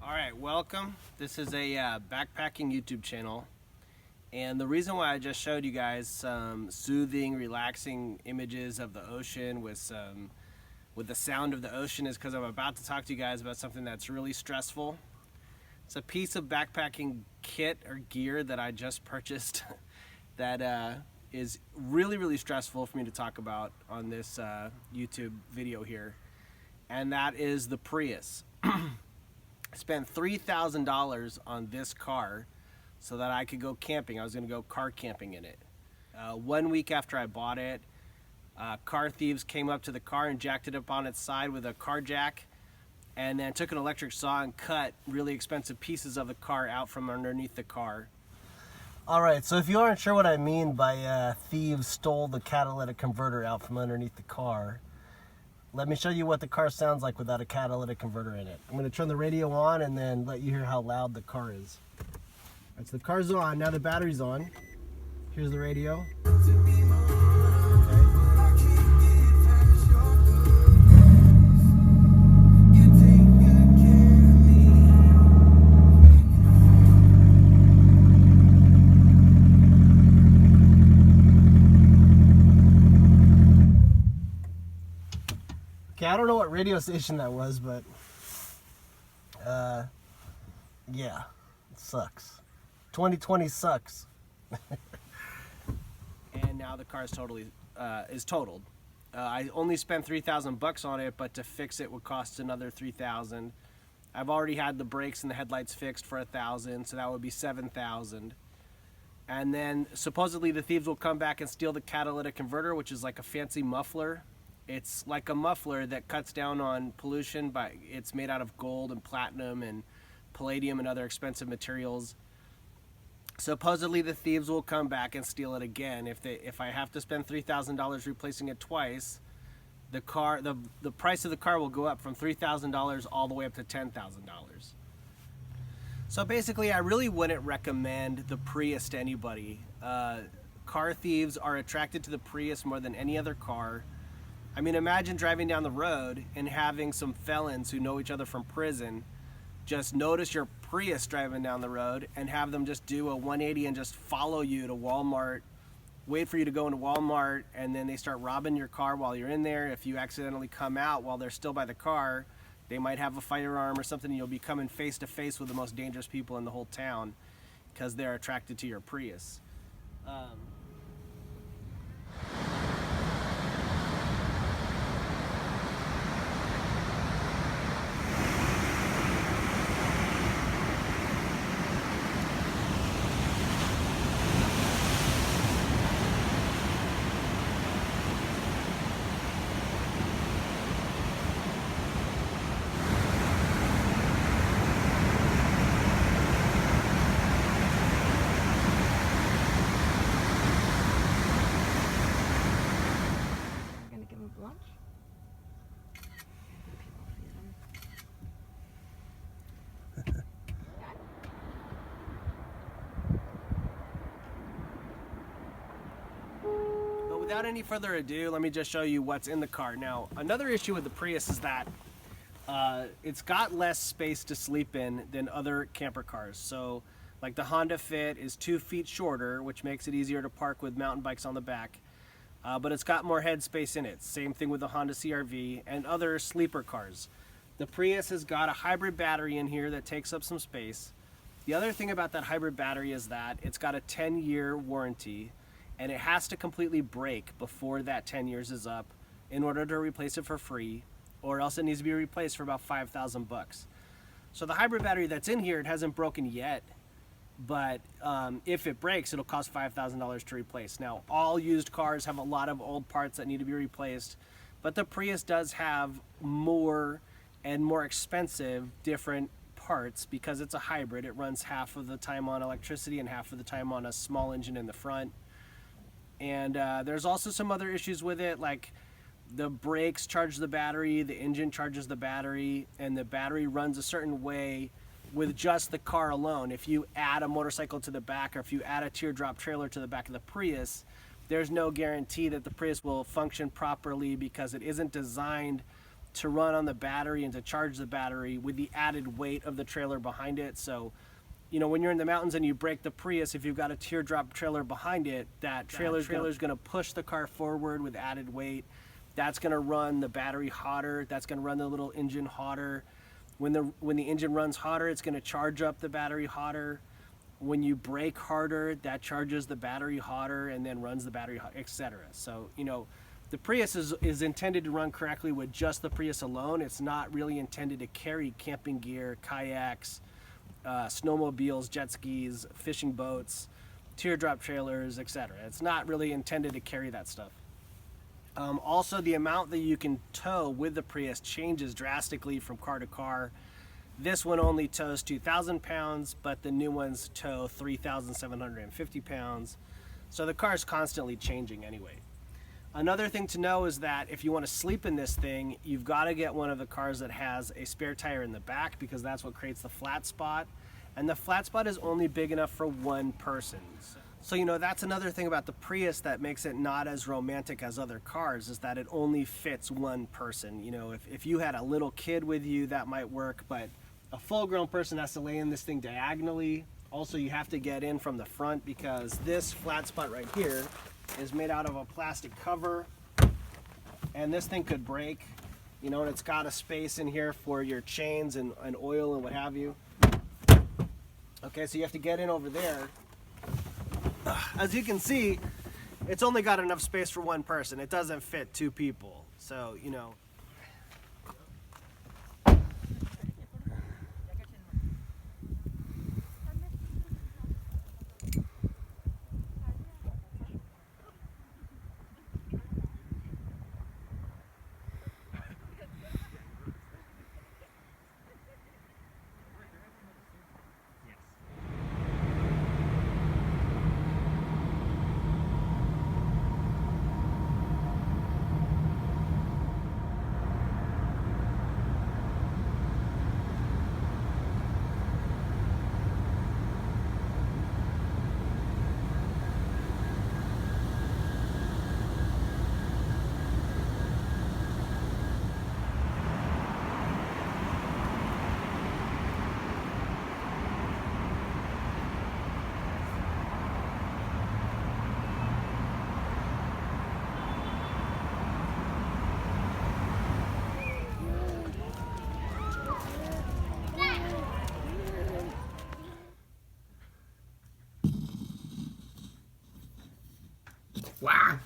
Alright, welcome. This is a backpacking YouTube channel, and the reason why I just showed you guys some soothing, relaxing images of the ocean with the sound of the ocean is because I'm about to talk to you guys about something that's really stressful. It's a piece of backpacking kit or gear that I just purchased that is really stressful for me to talk about on this YouTube video here, and that is the Prius. I spent $3,000 on this car so that I could go camping. I was going to go car camping in it. 1 week after I bought it, car thieves came up to the car and jacked it up on its side with a car jack, and then took an electric saw and cut really expensive pieces of the car out from underneath the car. Alright, so if you aren't sure what I mean by thieves stole the catalytic converter out from underneath the car, let me show you what the car sounds like without a catalytic converter in it. I'm going to turn the radio on and then let you hear how loud the car is. Alright, so the car's on, now the battery's on. Here's the radio. Okay, I don't know what radio station that was, but yeah, it sucks. 2020 sucks. And now the car is totaled. I only spent $3,000 on it, but to fix it would cost another $3,000. I've already had the brakes and the headlights fixed for $1,000, so that would be $7,000. And then supposedly the thieves will come back and steal the catalytic converter, which is like a fancy muffler. It's like a muffler that cuts down on pollution, but it's made out of gold and platinum and palladium and other expensive materials. Supposedly the thieves will come back and steal it again. If I have to spend $3,000 replacing it twice, the price of the car will go up from $3,000 all the way up to $10,000. So basically, I really wouldn't recommend the Prius to anybody. Car thieves are attracted to the Prius more than any other car. I mean, imagine driving down the road and having some felons who know each other from prison just notice your Prius driving down the road and have them just do a 180 and just follow you to Walmart, wait for you to go into Walmart, and then they start robbing your car while you're in there. If you accidentally come out while they're still by the car, they might have a firearm or something, and you'll be coming face to face with the most dangerous people in the whole town because they're attracted to your Prius. Lunch? But without any further ado, let me just show you what's in the car. Now, another issue with the Prius is that it's got less space to sleep in than other camper cars. So, like the Honda Fit is 2 feet shorter, which makes it easier to park with mountain bikes on the back. But it's got more headspace in it. Same thing with the Honda CR-V and other sleeper cars. The Prius has got a hybrid battery in here that takes up some space. The other thing about that hybrid battery is that it's got a 10-year warranty, and it has to completely break before that 10 years is up in order to replace it for free, or else it needs to be replaced for about $5,000. So the hybrid battery that's in here, it hasn't broken yet, but if it breaks, it'll cost $5,000 to replace. Now, all used cars have a lot of old parts that need to be replaced, but the Prius does have more and more expensive different parts because it's a hybrid. It runs half of the time on electricity and half of the time on a small engine in the front. And there's also some other issues with it, like the brakes charge the battery, the engine charges the battery, and the battery runs a certain way with just the car alone. If you add a motorcycle to the back, or if you add a teardrop trailer to the back of the Prius, there's no guarantee that the Prius will function properly because it isn't designed to run on the battery and to charge the battery with the added weight of the trailer behind it. So, you know, when you're in the mountains and you brake the Prius, if you've got a teardrop trailer behind it, that trailer's going to push the car forward with added weight. That's going to run the battery hotter. That's going to run the little engine hotter. When the engine runs hotter, it's going to charge up the battery hotter. When you brake harder, that charges the battery hotter and then runs the battery hotter, etc. So, you know, the Prius is intended to run correctly with just the Prius alone. It's not really intended to carry camping gear, kayaks, snowmobiles, jet skis, fishing boats, teardrop trailers, etc. It's not really intended to carry that stuff. Also, the amount that you can tow with the Prius changes drastically from car to car. This one only tows 2,000 pounds, but the new ones tow 3,750 pounds. So the car is constantly changing anyway. Another thing to know is that if you want to sleep in this thing, you've got to get one of the cars that has a spare tire in the back, because that's what creates the flat spot. And the flat spot is only big enough for one person. So, you know, that's another thing about the Prius that makes it not as romantic as other cars, is that it only fits one person. You know, if you had a little kid with you, that might work, but a full-grown person has to lay in this thing diagonally. Also, you have to get in from the front, because this flat spot right here is made out of a plastic cover, and this thing could break, you know, and it's got a space in here for your chains and oil and what have you. Okay, so you have to get in over there. As you can see, it's only got enough space for one person. It doesn't fit two people. So, you know. Wow.